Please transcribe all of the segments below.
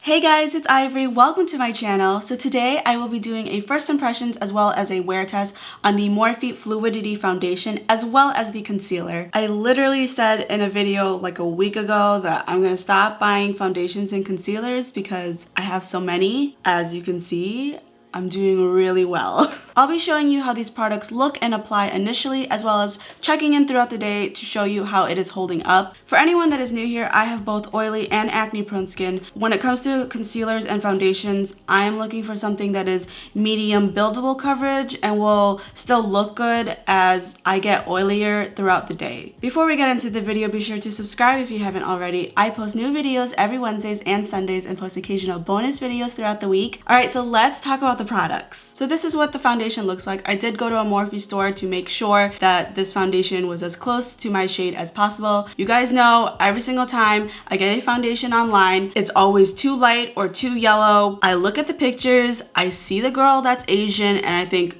Hey guys, it's Ivory. Welcome to my channel. So today I will be doing a first impressions as well as a wear test on the Morphe Fluidity Foundation as well as the concealer. I literally said in a video like a week ago that I'm gonna stop buying foundations and concealers because I have so many. As you can see, I'm doing really well. I'll be showing you how these products look and apply initially, as well as checking in throughout the day to show you how it is holding up. For anyone that is new here, I have both oily and acne prone skin. When it comes to concealers and foundations, I am looking for something that is medium buildable coverage and will still look good as I get oilier throughout the day. Before we get into the video, be sure to subscribe if you haven't already. I post new videos every Wednesdays and Sundays and post occasional bonus videos throughout the week. Alright, so let's talk about the products. So this is what the foundation looks like. I did go to a Morphe store to make sure that this foundation was as close to my shade as possible. You guys know every single time I get a foundation online, it's always too light or too yellow. I look at the pictures, I see the girl that's Asian, and I think,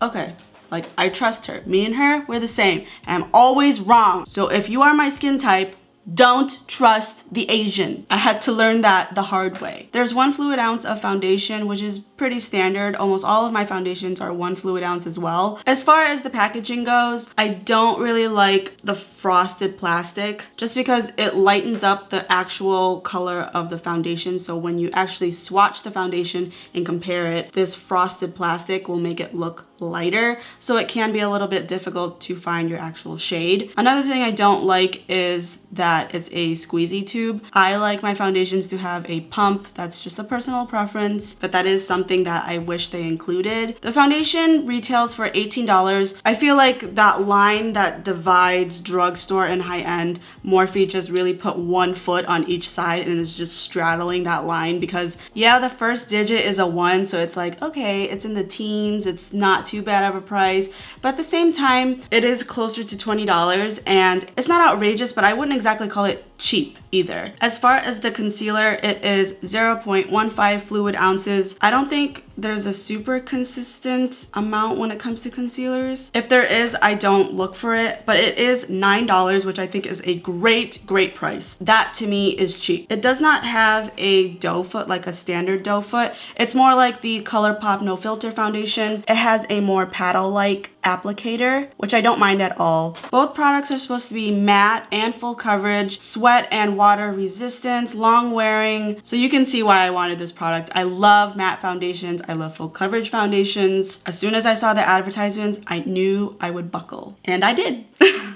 okay, like I trust her. Me and her, we're the same. And I'm always wrong. So if you are my skin type, don't trust the Asian. I had to learn that the hard way. There's 1 fluid ounce of foundation, which is pretty standard. Almost all of my foundations are 1 fluid ounce as well. As far as the packaging goes, I don't really like the frosted plastic just because it lightens up the actual color of the foundation. So when you actually swatch the foundation and compare it, this frosted plastic will make it look lighter. So it can be a little bit difficult to find your actual shade. Another thing I don't like is that it's a squeezy tube. I like my foundations to have a pump. That's just a personal preference, but that is something that I wish they included. The foundation retails for $18. I feel like that line that divides drugstore and high-end, Morphe just really put 1 foot on each side and is just straddling that line because yeah, the first digit is a 1, so it's like, okay, it's in the teens, it's not too bad of a price, but at the same time, it is closer to $20 and it's not outrageous, but I wouldn't exactly call it cheap either. As far as the concealer, it is 0.15 fluid ounces. I don't think there's a super consistent amount when it comes to concealers. If there is, I don't look for it, but it is $9, which I think is a great price. That to me is cheap. It does not have a doe foot like a standard doe foot. It's more like the ColourPop No Filter foundation. It has a more paddle-like applicator, which I don't mind at all. Both products are supposed to be matte and full coverage, sweat and water resistance, long wearing. So you can see why I wanted this product. I love matte foundations. I love full coverage foundations. As soon as I saw the advertisements, I knew I would buckle. And I did.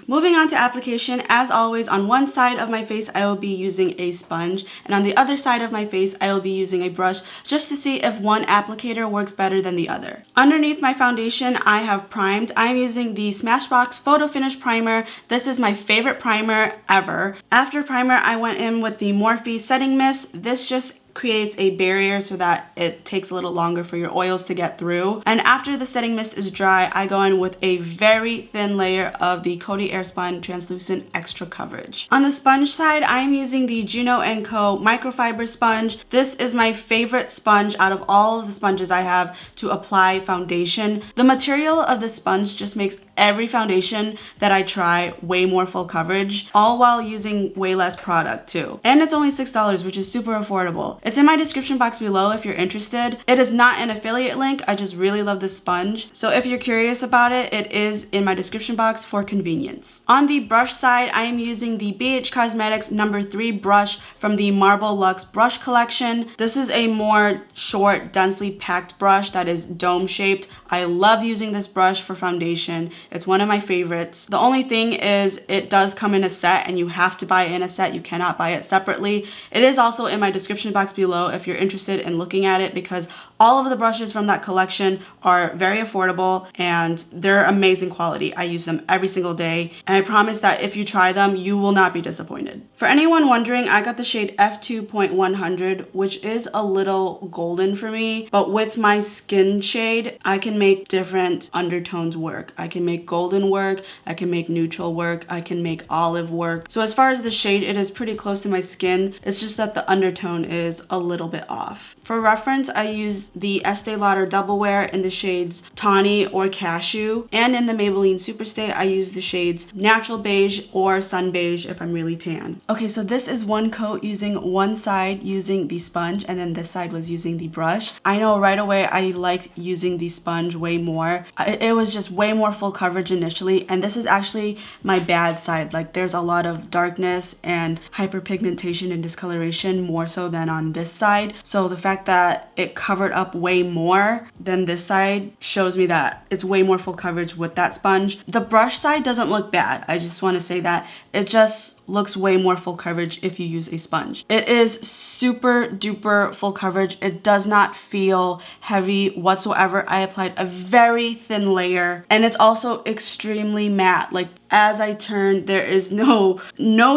Moving on to application, as always, on one side of my face, I will be using a sponge, and on the other side of my face, I will be using a brush just to see if one applicator works better than the other. Underneath my foundation, I have primed. I'm using the Smashbox Photo Finish Primer. This is my favorite primer ever. After primer, I went in with the Morphe Setting Mist. This just creates a barrier so that it takes a little longer for your oils to get through. And after the setting mist is dry, I go in with a very thin layer of the Coty Airspun Translucent Extra Coverage. On the sponge side, I am using the Juno & Co. Microfiber Sponge. This is my favorite sponge out of all of the sponges I have to apply foundation. The material of the sponge just makes every foundation that I try way more full coverage, all while using way less product too. And it's only $6, which is super affordable. It's in my description box below if you're interested. It is not an affiliate link, I just really love this sponge. So if you're curious about it, it is in my description box for convenience. On the brush side, I am using the BH Cosmetics No. 3 brush from the Marble Luxe brush collection. This is a more short, densely packed brush that is dome shaped. I love using this brush for foundation. It's one of my favorites. The only thing is it does come in a set and you have to buy it in a set. You cannot buy it separately. It is also in my description box below if you're interested in looking at it because all of the brushes from that collection are very affordable and they're amazing quality. I use them every single day and I promise that if you try them, you will not be disappointed. For anyone wondering, I got the shade F2.100, which is a little golden for me, but with my skin shade, I can make different undertones work. I can make make golden work, I can make neutral work, I can make olive work. So as far as the shade, it is pretty close to my skin. It's just that the undertone is a little bit off. For reference, I use the Estee Lauder Double Wear in the shades Tawny or Cashew, and in the Maybelline Superstay, I use the shades Natural Beige or Sun Beige if I'm really tan. Okay, so this is one coat using one side using the sponge, and then this side was using the brush. I know right away I liked using the sponge way more. It was just way more full coverage initially, and this is actually my bad side. Like, there's a lot of darkness and hyperpigmentation and discoloration more so than on this side. So the fact that it covered up way more than this side shows me that it's way more full coverage with that sponge. The brush side doesn't look bad. I just want to say that it just looks way more full coverage if you use a sponge. It is super duper full coverage. It does not feel heavy whatsoever. I applied a very thin layer, and it's also extremely matte. Like, as I turn, there is no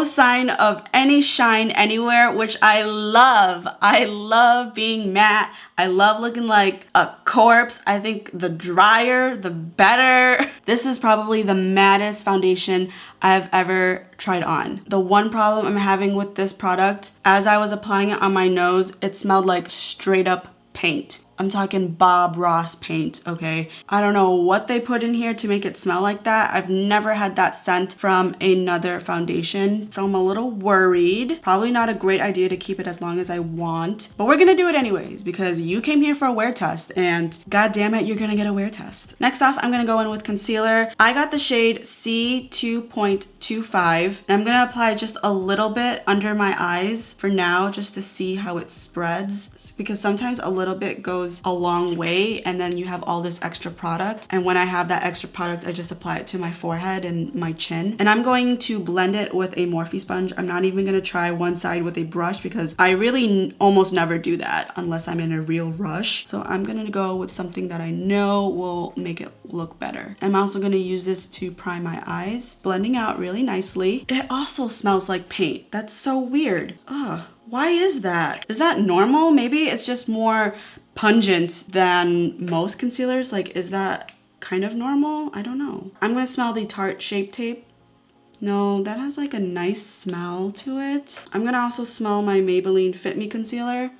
sign of any shine anywhere, which I love. I love being matte. I love looking like a corpse. I think the drier, the better. This is probably the mattest foundation I've ever tried on. The one problem I'm having with this product, as I was applying it on my nose, it smelled like straight up paint. I'm talking Bob Ross paint, okay? I don't know what they put in here to make it smell like that. I've never had that scent from another foundation, so I'm a little worried. Probably not a great idea to keep it as long as I want, but we're gonna do it anyways because you came here for a wear test, and god damn it, you're gonna get a wear test. Next off, I'm gonna go in with concealer. I got the shade C2.25, and I'm gonna apply just a little bit under my eyes for now, just to see how it spreads, because sometimes a little bit goes a long way and then you have all this extra product, and when I have that extra product, I just apply it to my forehead and my chin. And I'm going to blend it with a Morphe sponge. I'm not even going to try one side with a brush because I really almost never do that unless I'm in a real rush. So I'm going to go with something that I know will make it look better. I'm also going to use this to prime my eyes, blending out really nicely. It also smells like paint. That's so weird. Ugh. Why is that? Is that normal? Maybe it's just more pungent than most concealers. Like, is that kind of normal? I don't know. I'm gonna smell the Tarte Shape Tape. No, that has like a nice smell to it. I'm gonna also smell my Maybelline Fit Me concealer.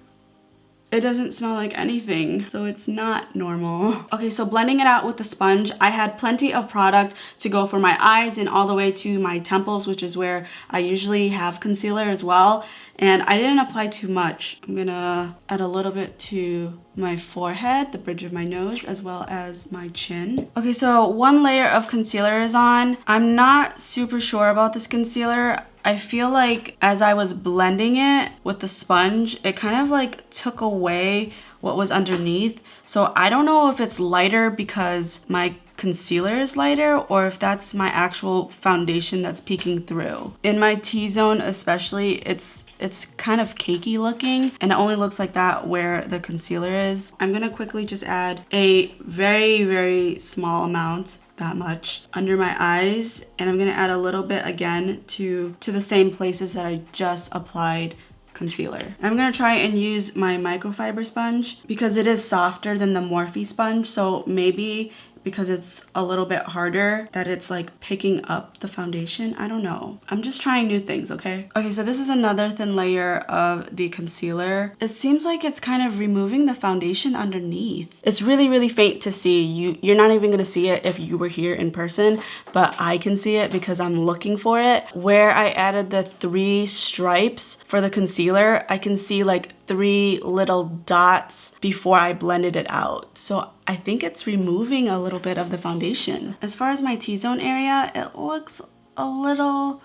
It doesn't smell like anything, so it's not normal. Okay, so blending it out with the sponge, I had plenty of product to go for my eyes and all the way to my temples, which is where I usually have concealer as well. And I didn't apply too much. I'm gonna add a little bit to my forehead, the bridge of my nose, as well as my chin. Okay, so one layer of concealer is on. I'm not super sure about this concealer. I feel like as I was blending it with the sponge, it kind of like took away what was underneath. So I don't know if it's lighter because my concealer is lighter or if that's my actual foundation that's peeking through. In my T-zone especially, it's kind of cakey looking, and it only looks like that where the concealer is. I'm gonna quickly just add a very, very small amount, that much, under my eyes, and I'm gonna add a little bit again to the same places that I just applied concealer. I'm gonna try and use my microfiber sponge because it is softer than the Morphe sponge, so maybe because it's a little bit harder that it's like picking up the foundation. I don't know. I'm just trying new things, okay? Okay, so this is another thin layer of the concealer. It seems like it's kind of removing the foundation underneath. It's really, really faint to see. You're not even gonna see it if you were here in person, but I can see it because I'm looking for it. Where I added the 3 stripes for the concealer, I can see like 3 little dots before I blended it out. So I think it's removing a little bit of the foundation. As far as my T-zone area, it looks a little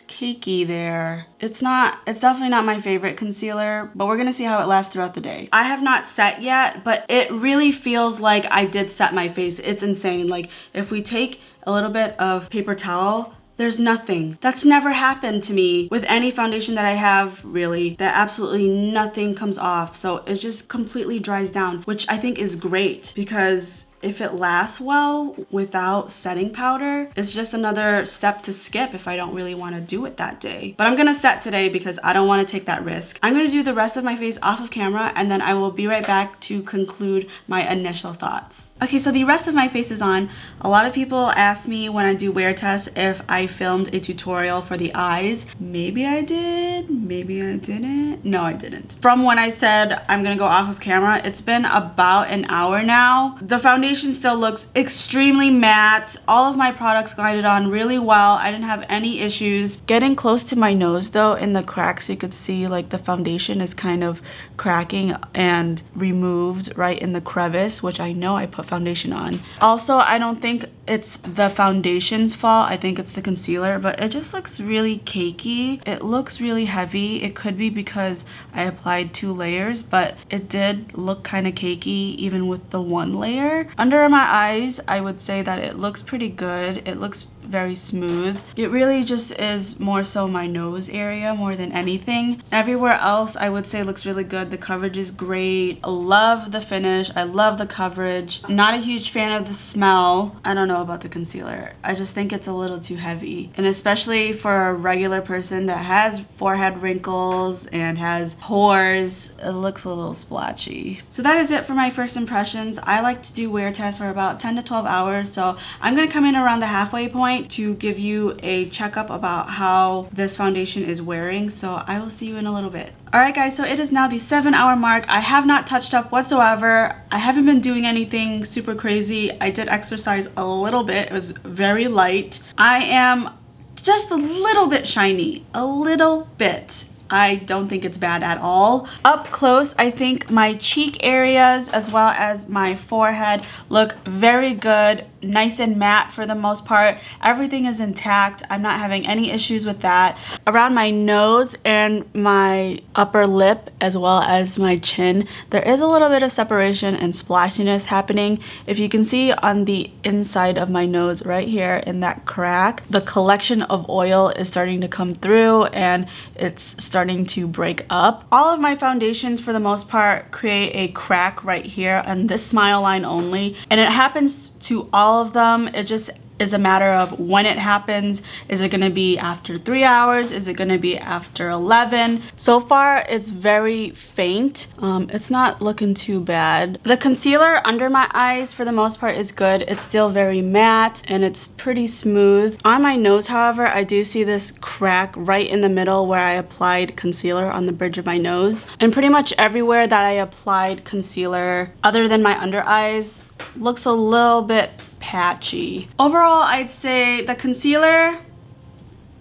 cakey there. It's definitely not my favorite concealer, but we're gonna see how it lasts throughout the day. I have not set yet, but it really feels like I did set my face. It's insane. Like, if we take a little bit of paper towel, there's nothing. That's never happened to me with any foundation that I have, really, that absolutely nothing comes off. So it just completely dries down, which I think is great because if it lasts well without setting powder, it's just another step to skip if I don't really want to do it that day. But I'm gonna set today because I don't want to take that risk. I'm gonna do the rest of my face off of camera, and then I will be right back to conclude my initial thoughts. Okay, so the rest of my face is on. A lot of people ask me when I do wear tests if I filmed a tutorial for the eyes. Maybe I did, maybe I didn't. No, I didn't. From when I said I'm gonna go off of camera, it's been about an hour now. The foundation still looks extremely matte. All of my products glided on really well. I didn't have any issues. Getting close to my nose though, in the cracks, you could see like the foundation is kind of cracking and removed right in the crevice, which I know I put foundation on. Also, I don't think it's the foundation's fault. I think it's the concealer, but it just looks really cakey. It looks really heavy. It could be because I applied 2 layers, but it did look kind of cakey even with the 1 layer. Under my eyes, I would say that it looks pretty good. It looks very smooth. It really just is more so my nose area more than anything. Everywhere else I would say looks really good. The coverage is great. I love the finish. I love the coverage. I'm not a huge fan of the smell. I don't know about the concealer. I just think it's a little too heavy. And especially for a regular person that has forehead wrinkles and has pores, it looks a little splotchy. So that is it for my first impressions. I like to do wear tests for about 10 to 12 hours. So I'm gonna come in around the halfway point to give you a checkup about how this foundation is wearing. So I will see you in a little bit. Alright guys, so it is now the 7-hour mark. I have not touched up whatsoever. I haven't been doing anything super crazy. I did exercise a little bit. It was very light. I am just a little bit shiny. A little bit. I don't think it's bad at all. Up close, I think my cheek areas as well as my forehead look very good. Nice and matte for the most part. Everything is intact. I'm not having any issues with that. Around my nose and my upper lip as well as my chin, there is a little bit of separation and splashiness happening. If you can see on the inside of my nose right here in that crack, the collection of oil is starting to come through and it's starting to break up. All of my foundations for the most part create a crack right here on this smile line only, and it happens to all of them. It just is a matter of when it happens. Is it gonna be after 3 hours? Is it gonna be after 11? So far, it's very faint. It's not looking too bad. The concealer under my eyes, for the most part, is good. It's still very matte and it's pretty smooth. On my nose, however, I do see this crack right in the middle where I applied concealer on the bridge of my nose. And pretty much everywhere that I applied concealer, other than my under eyes, looks a little bit patchy. Overall, I'd say the concealer,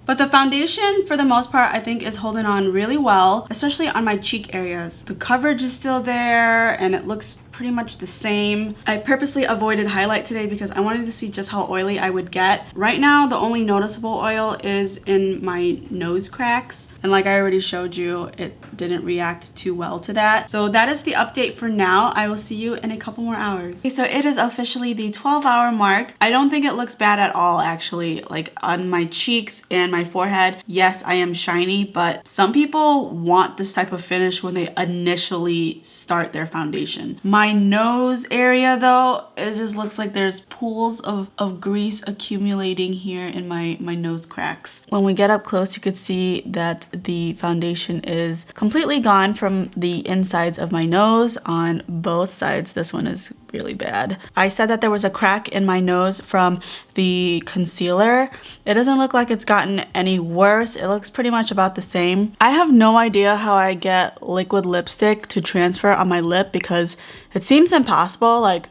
but the foundation for the most part I think is holding on really well, especially on my cheek areas. The coverage is still there and it looks pretty much the same. I purposely avoided highlight today because I wanted to see just how oily I would get. Right now, the only noticeable oil is in my nose cracks. And like I already showed you, it didn't react too well to that. So that is the update for now. I will see you in a couple more hours. Okay, so it is officially the 12-hour mark. I don't think it looks bad at all, actually. Like on my cheeks and my forehead, yes, I am shiny, but some people want this type of finish when they initially start their foundation. My nose area though, it just looks like there's pools of grease accumulating here in my nose cracks. When we get up close, you could see that the foundation is completely gone from the insides of my nose on both sides. This one is really bad. I said that there was a crack in my nose from the concealer. It doesn't look like it's gotten any worse. It looks pretty much about the same. I have no idea how I get liquid lipstick to transfer on my lip because it seems impossible. Like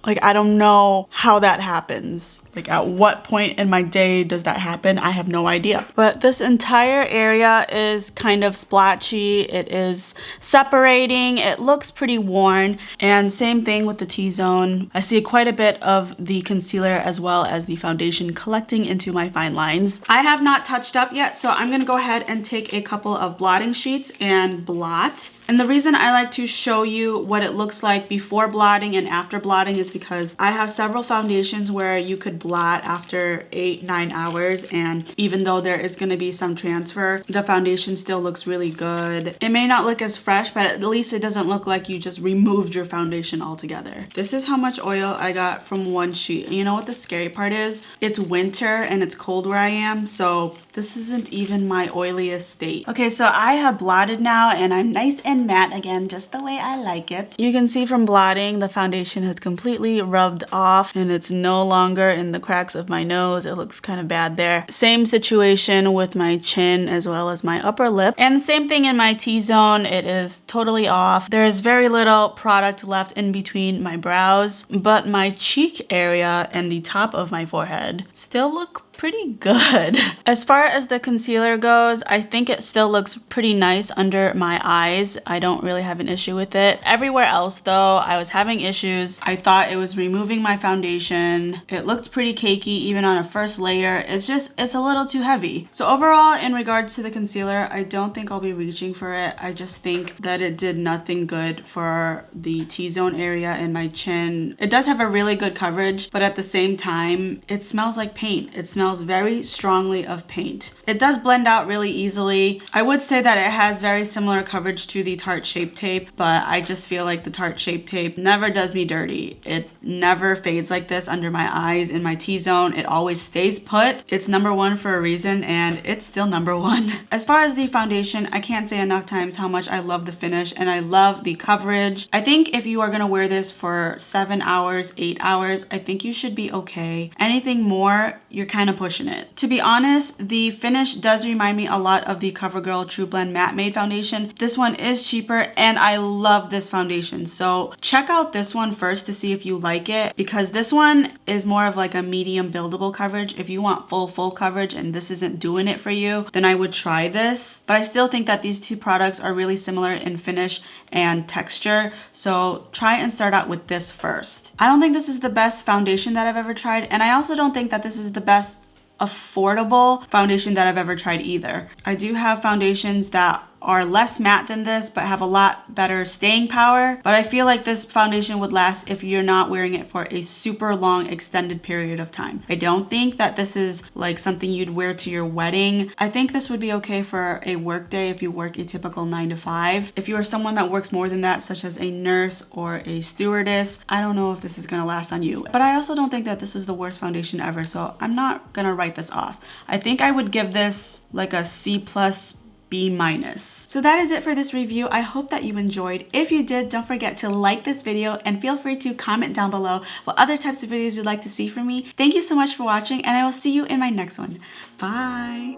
I don't know how that happens. Like at what point in my day does that happen? I have no idea. But this entire area is kind of splotchy. It is separating. It looks pretty worn. And same thing with the T-zone. I see quite a bit of the concealer as well as the foundation collecting into my fine lines. I have not touched up yet, so I'm gonna go ahead and take a couple of blotting sheets and blot. And the reason I like to show you what it looks like before blotting and after blotting is because I have several foundations where you could blot after 8-9 hours, and even though there is going to be some transfer, the foundation still looks really good. It may not look as fresh, but at least it doesn't look like you just removed your foundation altogether. This is how much oil I got from one sheet. And you know what the scary part is? It's winter and it's cold where I am, so This isn't even my oiliest state. Okay, so I have blotted now and I'm nice and matte again, just the way I like it. You can see from blotting, the foundation has completely rubbed off and it's no longer in the cracks of my nose. It looks kind of bad there. Same situation with my chin as well as my upper lip. And the same thing in my T-zone. It is totally off. There is very little product left in between my brows, but my cheek area and the top of my forehead still look pretty good. As far as the concealer goes, I think it still looks pretty nice under my eyes. I don't really have an issue with it. Everywhere else though, I was having issues. I thought it was removing my foundation. It looked pretty cakey even on a first layer. It's a little too heavy. So overall, in regards to the concealer, I don't think I'll be reaching for it. I just think that it did nothing good for the T-zone area and my chin. It does have a really good coverage, but at the same time, it smells like paint. It smells very strongly of paint. It does blend out really easily. I would say that it has very similar coverage to the Tarte Shape Tape, but I just feel like the Tarte Shape Tape never does me dirty. It never fades like this under my eyes in my T-zone. It always stays put. It's #1 for a reason, and it's still #1. As far as the foundation, I can't say enough times how much I love the finish and I love the coverage. I think if you are gonna wear this for 7 hours, 8 hours, I think you should be okay. Anything more, you're kind of pushing it. To be honest, the finish does remind me a lot of the CoverGirl True Blend Matte Made foundation. This one is cheaper and I love this foundation. So check out this one first to see if you like it, because this one is more of like a medium buildable coverage. If you want full coverage and this isn't doing it for you, then I would try this. But I still think that these two products are really similar in finish and texture. So try and start out with this first. I don't think this is the best foundation that I've ever tried, and I also don't think that this is the best affordable foundation that I've ever tried either. I do have foundations that are less matte than this but have a lot better staying power, but I feel like this foundation would last if you're not wearing it for a super long extended period of time. I don't think that this is like something you'd wear to your wedding. I think this would be okay for a work day if you work a typical 9 to 5. If you are someone that works more than that, such as a nurse or a stewardess, I don't know if this is gonna last on you. But I also don't think that this is the worst foundation ever, so I'm not gonna write this off. I think I would give this like a C+, B-. So that is it for this review. I hope that you enjoyed. If you did, don't forget to like this video and feel free to comment down below what other types of videos you'd like to see from me. Thank you so much for watching, and I will see you in my next one. Bye.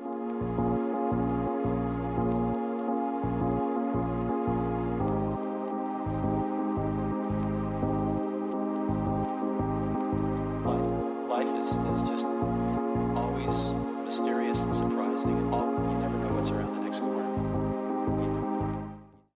Life is just